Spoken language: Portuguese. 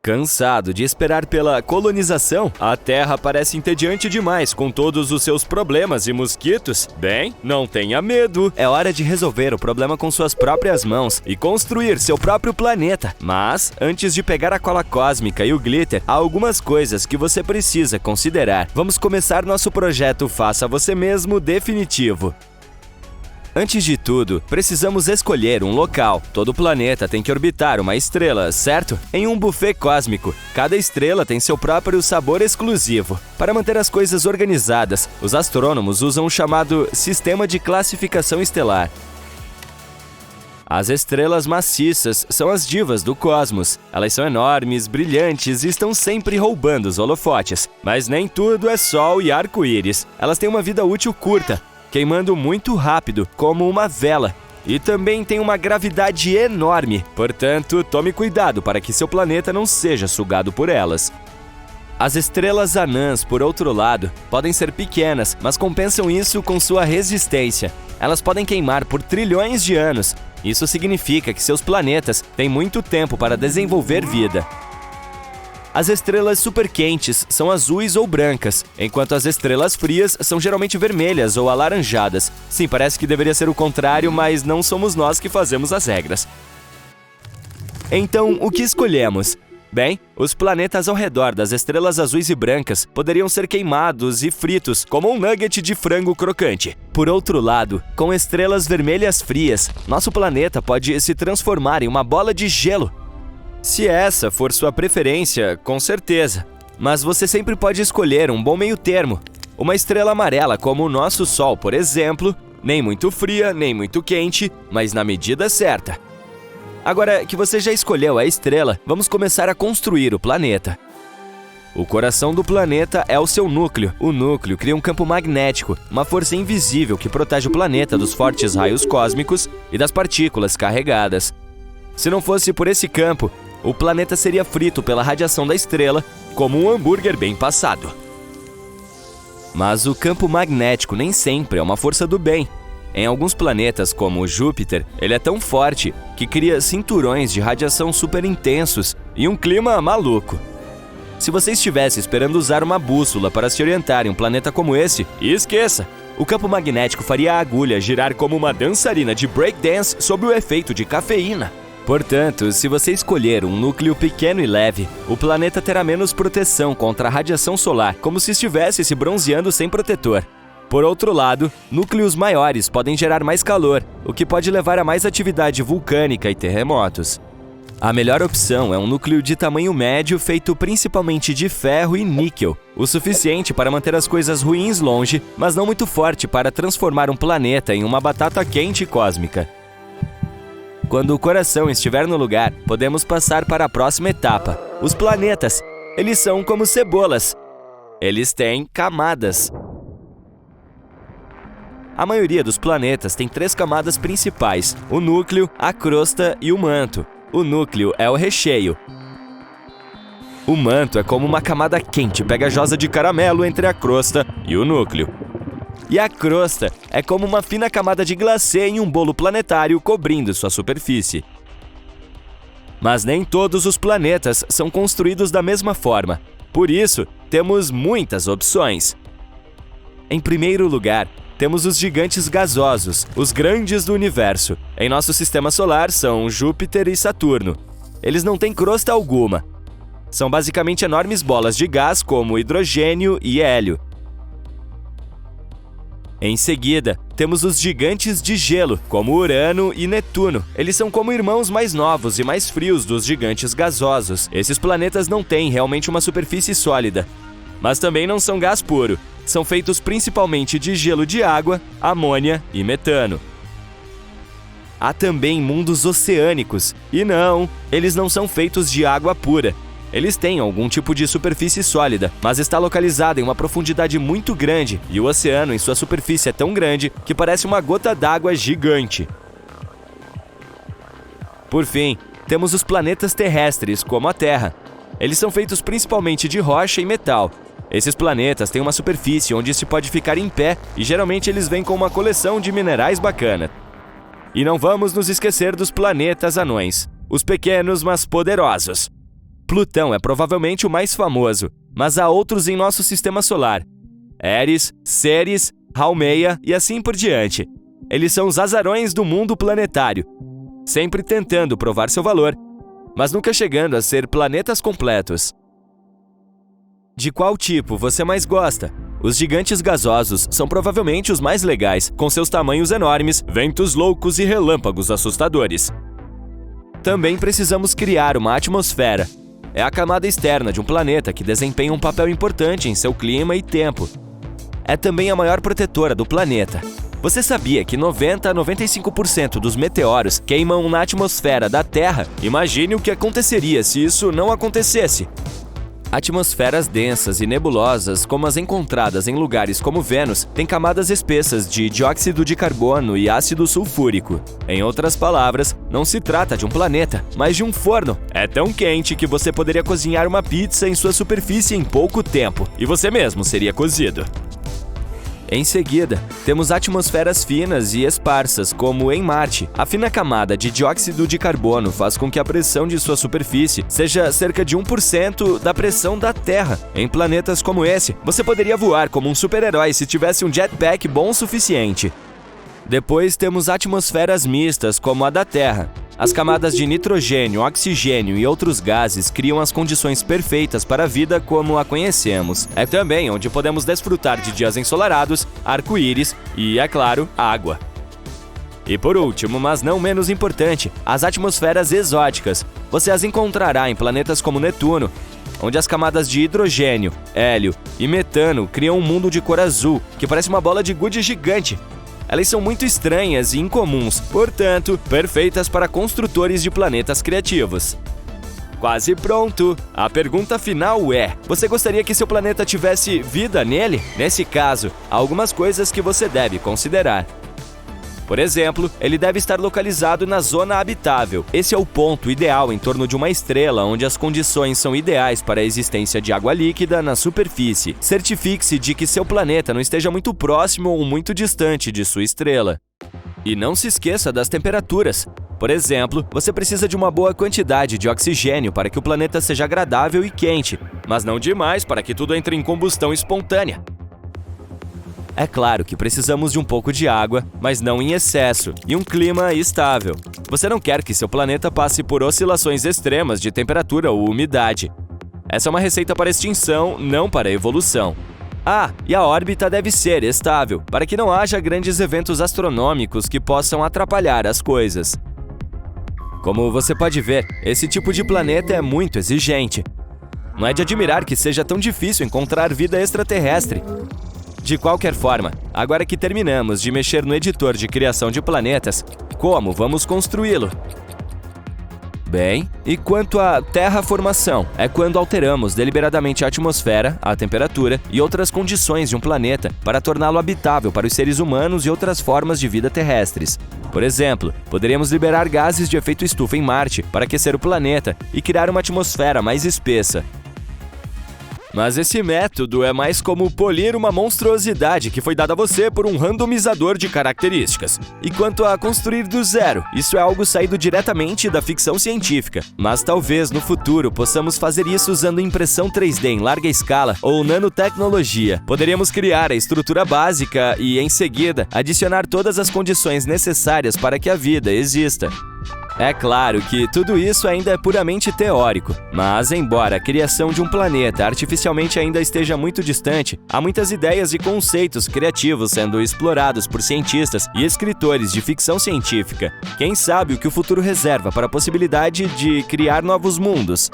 Cansado de esperar pela colonização? A Terra parece entediante demais com todos os seus problemas e mosquitos? Bem, não tenha medo. É hora de resolver o problema com suas próprias mãos e construir seu próprio planeta. Mas, antes de pegar a cola cósmica e o glitter, há algumas coisas que você precisa considerar. Vamos começar nosso projeto Faça Você Mesmo definitivo. Antes de tudo, precisamos escolher um local. Todo planeta tem que orbitar uma estrela, certo? Em um buffet cósmico, cada estrela tem seu próprio sabor exclusivo. Para manter as coisas organizadas, os astrônomos usam o chamado Sistema de Classificação Estelar. As estrelas maciças são as divas do cosmos. Elas são enormes, brilhantes e estão sempre roubando os holofotes. Mas nem tudo é sol e arco-íris. Elas têm uma vida útil curta, queimando muito rápido, como uma vela. E também tem uma gravidade enorme, portanto, tome cuidado para que seu planeta não seja sugado por elas. As estrelas anãs, por outro lado, podem ser pequenas, mas compensam isso com sua resistência. Elas podem queimar por trilhões de anos. Isso significa que seus planetas têm muito tempo para desenvolver vida. As estrelas superquentes são azuis ou brancas, enquanto as estrelas frias são geralmente vermelhas ou alaranjadas. Sim, parece que deveria ser o contrário, mas não somos nós que fazemos as regras. Então, o que escolhemos? Bem, os planetas ao redor das estrelas azuis e brancas poderiam ser queimados e fritos, como um nugget de frango crocante. Por outro lado, com estrelas vermelhas frias, nosso planeta pode se transformar em uma bola de gelo. Se essa for sua preferência, com certeza. Mas você sempre pode escolher um bom meio termo. Uma estrela amarela como o nosso Sol, por exemplo, nem muito fria, nem muito quente, mas na medida certa. Agora que você já escolheu a estrela, vamos começar a construir o planeta. O coração do planeta é o seu núcleo. O núcleo cria um campo magnético, uma força invisível que protege o planeta dos fortes raios cósmicos e das partículas carregadas. Se não fosse por esse campo, o planeta seria frito pela radiação da estrela, como um hambúrguer bem passado. Mas o campo magnético nem sempre é uma força do bem. Em alguns planetas, como Júpiter, ele é tão forte que cria cinturões de radiação super intensos e um clima maluco. Se você estivesse esperando usar uma bússola para se orientar em um planeta como esse, esqueça! O campo magnético faria a agulha girar como uma dançarina de breakdance sob o efeito de cafeína. Portanto, se você escolher um núcleo pequeno e leve, o planeta terá menos proteção contra a radiação solar, como se estivesse se bronzeando sem protetor. Por outro lado, núcleos maiores podem gerar mais calor, o que pode levar a mais atividade vulcânica e terremotos. A melhor opção é um núcleo de tamanho médio feito principalmente de ferro e níquel, o suficiente para manter as coisas ruins longe, mas não muito forte para transformar um planeta em uma batata quente cósmica. Quando o coração estiver no lugar, podemos passar para a próxima etapa. Os planetas. Eles são como cebolas. Eles têm camadas. A maioria dos planetas tem 3 camadas principais: o núcleo, a crosta e o manto. O núcleo é o recheio. O manto é como uma camada quente pegajosa de caramelo entre a crosta e o núcleo. E a crosta é como uma fina camada de glacê em um bolo planetário cobrindo sua superfície. Mas nem todos os planetas são construídos da mesma forma. Por isso, temos muitas opções. Em primeiro lugar, temos os gigantes gasosos, os grandes do universo. Em nosso sistema solar são Júpiter e Saturno. Eles não têm crosta alguma. São basicamente enormes bolas de gás como hidrogênio e hélio. Em seguida, temos os gigantes de gelo, como Urano e Netuno. Eles são como irmãos mais novos e mais frios dos gigantes gasosos. Esses planetas não têm realmente uma superfície sólida, mas também não são gás puro. São feitos principalmente de gelo de água, amônia e metano. Há também mundos oceânicos. E não, eles não são feitos de água pura. Eles têm algum tipo de superfície sólida, mas está localizada em uma profundidade muito grande e o oceano em sua superfície é tão grande que parece uma gota d'água gigante. Por fim, temos os planetas terrestres, como a Terra. Eles são feitos principalmente de rocha e metal. Esses planetas têm uma superfície onde se pode ficar em pé e geralmente eles vêm com uma coleção de minerais bacana. E não vamos nos esquecer dos planetas anões, os pequenos mas poderosos. Plutão é provavelmente o mais famoso, mas há outros em nosso sistema solar. Eris, Ceres, Haumea e assim por diante. Eles são os azarões do mundo planetário, sempre tentando provar seu valor, mas nunca chegando a ser planetas completos. De qual tipo você mais gosta? Os gigantes gasosos são provavelmente os mais legais, com seus tamanhos enormes, ventos loucos e relâmpagos assustadores. Também precisamos criar uma atmosfera. É a camada externa de um planeta que desempenha um papel importante em seu clima e tempo. É também a maior protetora do planeta. Você sabia que 90 a 95% dos meteoros queimam na atmosfera da Terra? Imagine o que aconteceria se isso não acontecesse. Atmosferas densas e nebulosas, como as encontradas em lugares como Vênus, têm camadas espessas de dióxido de carbono e ácido sulfúrico. Em outras palavras, não se trata de um planeta, mas de um forno. É tão quente que você poderia cozinhar uma pizza em sua superfície em pouco tempo, e você mesmo seria cozido. Em seguida, temos atmosferas finas e esparsas, como em Marte. A fina camada de dióxido de carbono faz com que a pressão de sua superfície seja cerca de 1% da pressão da Terra. Em planetas como esse, você poderia voar como um super-herói se tivesse um jetpack bom o suficiente. Depois temos atmosferas mistas, como a da Terra. As camadas de nitrogênio, oxigênio e outros gases criam as condições perfeitas para a vida como a conhecemos. É também onde podemos desfrutar de dias ensolarados, arco-íris e, é claro, água. E por último, mas não menos importante, as atmosferas exóticas. Você as encontrará em planetas como Netuno, onde as camadas de hidrogênio, hélio e metano criam um mundo de cor azul, que parece uma bola de gude gigante. Elas são muito estranhas e incomuns, portanto, perfeitas para construtores de planetas criativos. Quase pronto! A pergunta final é: você gostaria que seu planeta tivesse vida nele? Nesse caso, há algumas coisas que você deve considerar. Por exemplo, ele deve estar localizado na zona habitável. Esse é o ponto ideal em torno de uma estrela onde as condições são ideais para a existência de água líquida na superfície. Certifique-se de que seu planeta não esteja muito próximo ou muito distante de sua estrela. E não se esqueça das temperaturas. Por exemplo, você precisa de uma boa quantidade de oxigênio para que o planeta seja agradável e quente, mas não demais para que tudo entre em combustão espontânea. É claro que precisamos de um pouco de água, mas não em excesso, e um clima estável. Você não quer que seu planeta passe por oscilações extremas de temperatura ou umidade. Essa é uma receita para extinção, não para evolução. E a órbita deve ser estável, para que não haja grandes eventos astronômicos que possam atrapalhar as coisas. Como você pode ver, esse tipo de planeta é muito exigente. Não é de admirar que seja tão difícil encontrar vida extraterrestre. De qualquer forma, agora que terminamos de mexer no editor de criação de planetas, como vamos construí-lo? Bem, e quanto à terraformação? É quando alteramos deliberadamente a atmosfera, a temperatura e outras condições de um planeta para torná-lo habitável para os seres humanos e outras formas de vida terrestres. Por exemplo, poderíamos liberar gases de efeito estufa em Marte para aquecer o planeta e criar uma atmosfera mais espessa. Mas esse método é mais como polir uma monstruosidade que foi dada a você por um randomizador de características. E quanto a construir do zero, isso é algo saído diretamente da ficção científica. Mas talvez no futuro possamos fazer isso usando impressão 3D em larga escala ou nanotecnologia. Poderíamos criar a estrutura básica e, em seguida, adicionar todas as condições necessárias para que a vida exista. É claro que tudo isso ainda é puramente teórico, mas embora a criação de um planeta artificialmente ainda esteja muito distante, há muitas ideias e conceitos criativos sendo explorados por cientistas e escritores de ficção científica. Quem sabe o que o futuro reserva para a possibilidade de criar novos mundos?